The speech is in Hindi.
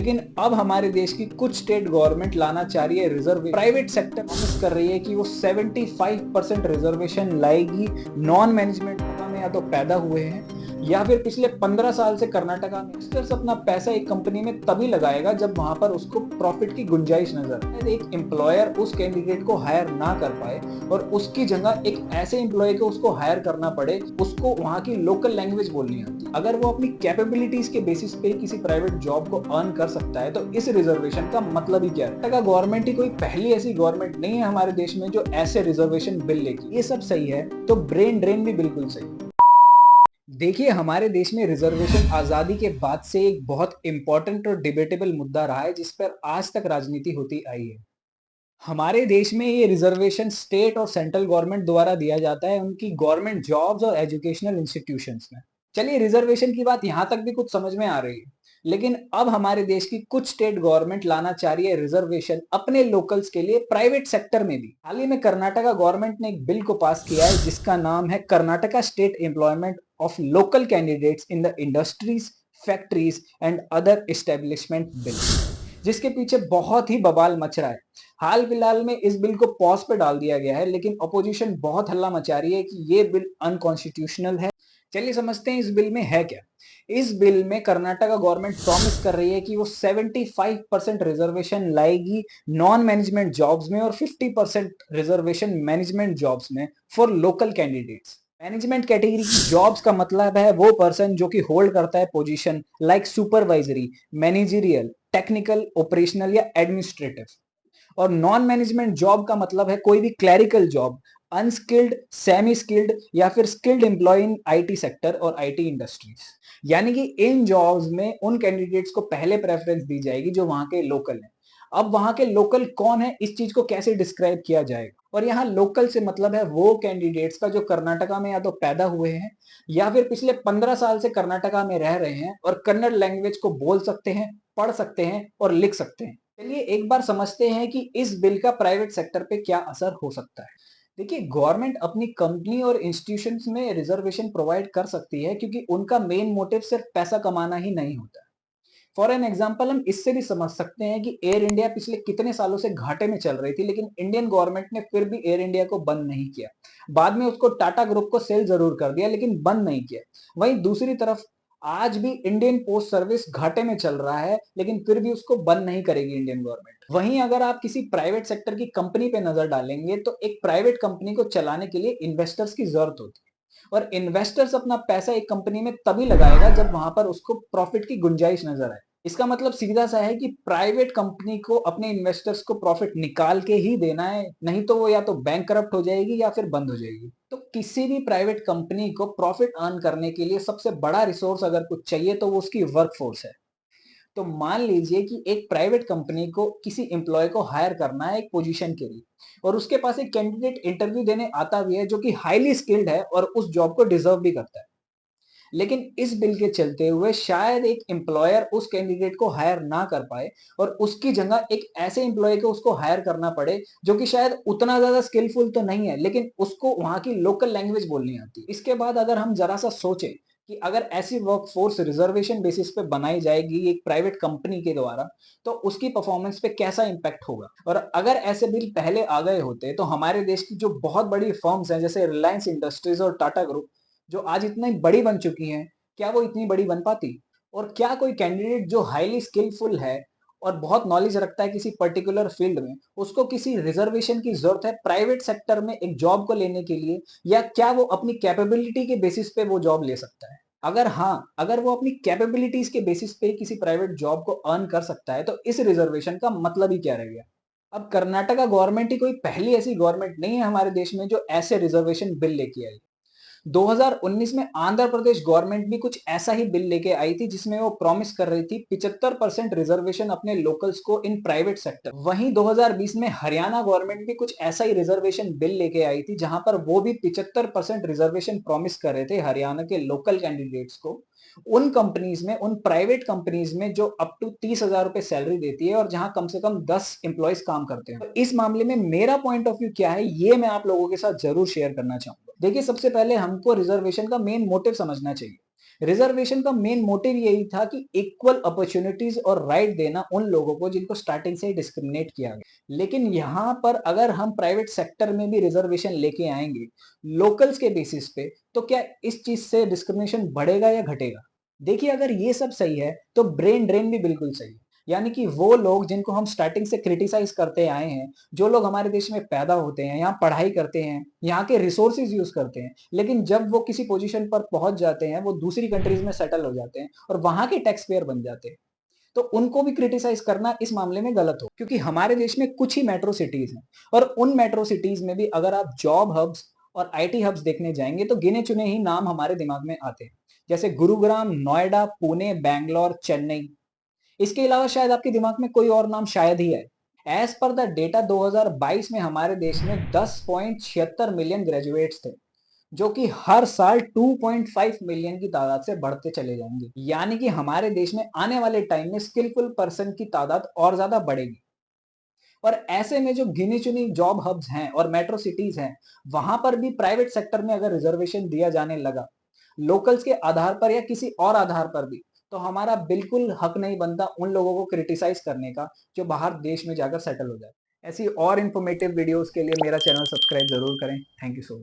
लेकिन अब हमारे देश की कुछ स्टेट गवर्नमेंट लाना चाह रही है रिजर्व, प्राइवेट सेक्टर प्रॉमिस कर रही है कि वो 75% रिजर्वेशन लाएगी नॉन मैनेजमेंट में, या तो पैदा हुए हैं या फिर पिछले 15 साल से कर्नाटका में। इन्वेस्टर्स अपना पैसा एक कंपनी में तभी लगाएगा जब वहां पर उसको प्रॉफिट की गुंजाइश नजर आए। एक एम्प्लॉयर उस कैंडिडेट को हायर ना कर पाए और उसकी जगह एक ऐसे एम्प्लॉय को उसको हायर करना पड़े, उसको वहां की लोकल लैंग्वेज बोलनी आती है। अगर वो अपनी कैपेबिलिटीज के बेसिस पे किसी प्राइवेट जॉब को अर्न कर सकता है तो इस रिजर्वेशन का मतलब ही क्या है? गवर्नमेंट ही कोई पहली ऐसी गवर्नमेंट नहीं है हमारे देश में जो ऐसे रिजर्वेशन बिल लेगी। ये सब सही है तो ब्रेन ड्रेन भी बिल्कुल सही। देखिए, हमारे देश में रिजर्वेशन आजादी के बाद से एक बहुत इंपॉर्टेंट और डिबेटेबल मुद्दा रहा है जिस पर आज तक राजनीति होती आई है। हमारे देश में ये रिजर्वेशन स्टेट और सेंट्रल गवर्नमेंट द्वारा दिया जाता है उनकी गवर्नमेंट जॉब्स और एजुकेशनल इंस्टीट्यूशंस में। चलिए, रिजर्वेशन की बात यहां तक भी कुछ समझ में आ रही है, लेकिन अब हमारे देश की कुछ स्टेट गवर्नमेंट लाना चाह रही है रिजर्वेशन अपने लोकल्स के लिए प्राइवेट सेक्टर में भी। हाल ही में कर्नाटका गवर्नमेंट ने एक बिल को पास किया है जिसका नाम है Karnataka state employment of local candidates in the industries, factories and other establishment bill, जिसके पीछे बहुत ही बवाल मच रहा है। हाल फिलहाल में इस बिल को पॉज पे डाल दिया गया है, लेकिन अपोजिशन बहुत हल्ला मचा रही है कि ये बिल अनकॉन्स्टिट्यूशनल है। चलिए समझते हैं इस बिल में है क्या। इस बिल में कर्नाटका गवर्नमेंट प्रॉमिस कर रही है कि वो 75% रिजर्वेशन लाएगी नॉन मैनेजमेंट जॉब्स में और 50% रिजर्वेशन मैनेजमेंट जॉब्स में for local candidates. Management category की जॉब्स का मतलब है वो पर्सन जो कि होल्ड करता है position like supervisory, managerial, technical, operational या एडमिनिस्ट्रेटिव। और नॉन मैनेजमेंट जॉब का मतलब है कोई भी clerical job, unskilled, semi skilled या फिर skilled employ in IT sector और आईटी इंडस्ट्रीज। यानी कि इन जॉब्स में उन कैंडिडेट्स को पहले प्रेफरेंस दी जाएगी जो वहां के लोकल हैं। अब वहां के लोकल कौन है, इस चीज को कैसे डिस्क्राइब किया जाएगा? और यहाँ लोकल से मतलब है वो कैंडिडेट्स का जो कर्नाटका में या तो पैदा हुए हैं या फिर पिछले 15 साल से कर्नाटका में रह रहे हैं और कन्नड़ लैंग्वेज को बोल सकते हैं, पढ़ सकते हैं और लिख सकते हैं। चलिए एक बार समझते हैं कि इस बिल का प्राइवेट सेक्टर पे क्या असर हो सकता है। देखिए, गवर्नमेंट अपनी कंपनी और इंस्टीट्यूशंस में रिजर्वेशन प्रोवाइड कर सकती है क्योंकि उनका मेन मोटिव सिर्फ पैसा कमाना ही नहीं होता। फॉर एन एग्जाम्पल हम इससे भी समझ सकते हैं कि एयर इंडिया पिछले कितने सालों से घाटे में चल रही थी, लेकिन इंडियन गवर्नमेंट ने फिर भी एयर इंडिया को बंद नहीं किया। बाद में उसको टाटा ग्रुप को सेल जरूर कर दिया लेकिन बंद नहीं किया। वहीं दूसरी तरफ आज भी इंडियन पोस्ट सर्विस घाटे में चल रहा है लेकिन फिर भी उसको बंद नहीं करेगी इंडियन गवर्नमेंट। वहीं अगर आप किसी प्राइवेट सेक्टर की कंपनी पे नजर डालेंगे तो एक प्राइवेट कंपनी को चलाने के लिए इन्वेस्टर्स की जरूरत होती है, और इन्वेस्टर्स अपना पैसा एक कंपनी में तभी लगाएगा जब वहां पर उसको प्रॉफिट की गुंजाइश नजर आए। इसका मतलब सीधा सा है कि प्राइवेट कंपनी को अपने इन्वेस्टर्स को प्रॉफिट निकाल के ही देना है, नहीं तो वो या तो बैंक करप्ट हो जाएगी या फिर बंद हो जाएगी। तो किसी भी प्राइवेट कंपनी को प्रॉफिट अर्न करने के लिए सबसे बड़ा रिसोर्स अगर कुछ चाहिए तो वो उसकी वर्कफोर्स है। तो मान लीजिए कि एक प्राइवेट कंपनी को किसी एम्प्लॉय को हायर करना है एक पोजीशन के लिए, और उसके पास एक कैंडिडेट इंटरव्यू देने आता भी है जो कि हाईली स्किल्ड है और उस जॉब को डिजर्व भी करता है। लेकिन इस बिल के चलते हुए शायद एक एम्प्लॉयर उस कैंडिडेट को हायर ना कर पाए और उसकी जगह एक ऐसे एम्प्लॉय को उसको हायर करना पड़े जो कि शायद उतना ज्यादा स्किलफुल तो नहीं है लेकिन उसको वहां की लोकल लैंग्वेज बोलनी आती है। इसके बाद अगर हम जरा सा सोचें कि अगर ऐसी वर्कफोर्स रिजर्वेशन बेसिस पे बनाई जाएगी एक प्राइवेट कंपनी के द्वारा तो उसकी परफॉर्मेंस पे कैसा इंपैक्ट होगा। और अगर ऐसे बिल पहले आ गए होते तो हमारे देश की जो बहुत बड़ी फर्म्स हैं जैसे रिलायंस इंडस्ट्रीज और टाटा ग्रुप, जो आज इतनी बड़ी बन चुकी हैं, क्या वो इतनी बड़ी बन पाती? और क्या कोई कैंडिडेट जो हाईली स्किलफुल है और बहुत नॉलेज रखता है किसी पर्टिकुलर फील्ड में, उसको किसी रिजर्वेशन की जरूरत है प्राइवेट सेक्टर में एक जॉब को लेने के लिए, या क्या वो अपनी कैपेबिलिटी के बेसिस पे वो जॉब ले सकता है? अगर हाँ, अगर वो अपनी कैपेबिलिटीज के बेसिस पे किसी प्राइवेट जॉब को अर्न कर सकता है तो इस रिजर्वेशन का मतलब ही क्या रह गया? अब कर्नाटका गवर्नमेंट ही कोई पहली ऐसी गवर्नमेंट नहीं है हमारे देश में जो ऐसे रिजर्वेशन बिल लेके आई। 2019 में आंध्र प्रदेश गवर्नमेंट भी कुछ ऐसा ही बिल लेके आई थी जिसमें वो प्रॉमिस कर रही थी 75% रिजर्वेशन अपने लोकल्स को इन प्राइवेट सेक्टर। वहीं 2020 में हरियाणा गवर्नमेंट भी कुछ ऐसा ही रिजर्वेशन बिल लेके आई थी जहां पर वो भी 75% रिजर्वेशन प्रॉमिस कर रहे थे हरियाणा के लोकल कैंडिडेट्स को उन कंपनीज में, उन प्राइवेट कंपनीज में जो अप टू 30,000 रुपए सैलरी देती है और जहां कम से कम 10 एम्प्लॉयज काम करते हैं। तो इस मामले में मेरा पॉइंट ऑफ व्यू क्या है ये मैं आप लोगों के साथ जरूर शेयर करना चाहूंगा। देखिए, सबसे पहले हमको रिजर्वेशन का मेन मोटिव समझना चाहिए। रिजर्वेशन का मेन मोटिव यही था कि इक्वल अपॉर्चुनिटीज और राइट देना उन लोगों को जिनको स्टार्टिंग से डिस्क्रिमिनेट किया गया। लेकिन यहाँ पर अगर हम प्राइवेट सेक्टर में भी रिजर्वेशन लेके आएंगे लोकल्स के बेसिस पे, तो क्या इस चीज से डिस्क्रिमिनेशन बढ़ेगा या घटेगा? देखिए, अगर ये सब सही है तो ब्रेन ड्रेन भी बिल्कुल सही है। यानी कि वो लोग जिनको हम स्टार्टिंग से क्रिटिसाइज करते आए हैं, जो लोग हमारे देश में पैदा होते हैं, यहाँ पढ़ाई करते हैं, यहाँ के रिसोर्सेज यूज करते हैं, लेकिन जब वो किसी पोजीशन पर पहुंच जाते हैं, वो दूसरी कंट्रीज में सेटल हो जाते हैं और वहां के टैक्स पेयर बन जाते हैं, तो उनको भी क्रिटिसाइज करना इस मामले में गलत हो। क्योंकि हमारे देश में कुछ ही मेट्रो सिटीज हैं, और उन मेट्रो सिटीज में भी अगर आप जॉब हब्स और आईटी हब्स देखने जाएंगे तो गिने चुने ही नाम हमारे दिमाग में आते हैं, जैसे गुरुग्राम, नोएडा, पुणे, बैंगलोर, चेन्नई। इसके अलावा शायद आपके दिमाग में कोई और नाम शायद ही है। एज पर द डेटा 2022 में हमारे देश में 10.76 मिलियन ग्रेजुएट्स थे, जो कि हर साल 2.5 मिलियन की तादाद से बढ़ते चले जाएंगे। यानी कि हमारे देश में आने वाले टाइम में स्किलफुल पर्सन की तादाद और ज्यादा बढ़ेगी। और ऐसे में जो गिनी चुनी जॉब हब्स हैं और मेट्रो सिटीज हैं, वहां पर भी प्राइवेट सेक्टर में अगर रिजर्वेशन दिया जाने लगा लोकल्स के आधार पर या किसी और आधार पर भी, तो हमारा बिल्कुल हक नहीं बनता उन लोगों को क्रिटिसाइज करने का जो बाहर देश में जाकर सेटल हो जाए। ऐसी और इन्फॉर्मेटिव वीडियोस के लिए मेरा चैनल सब्सक्राइब जरूर करें। Thank you so much.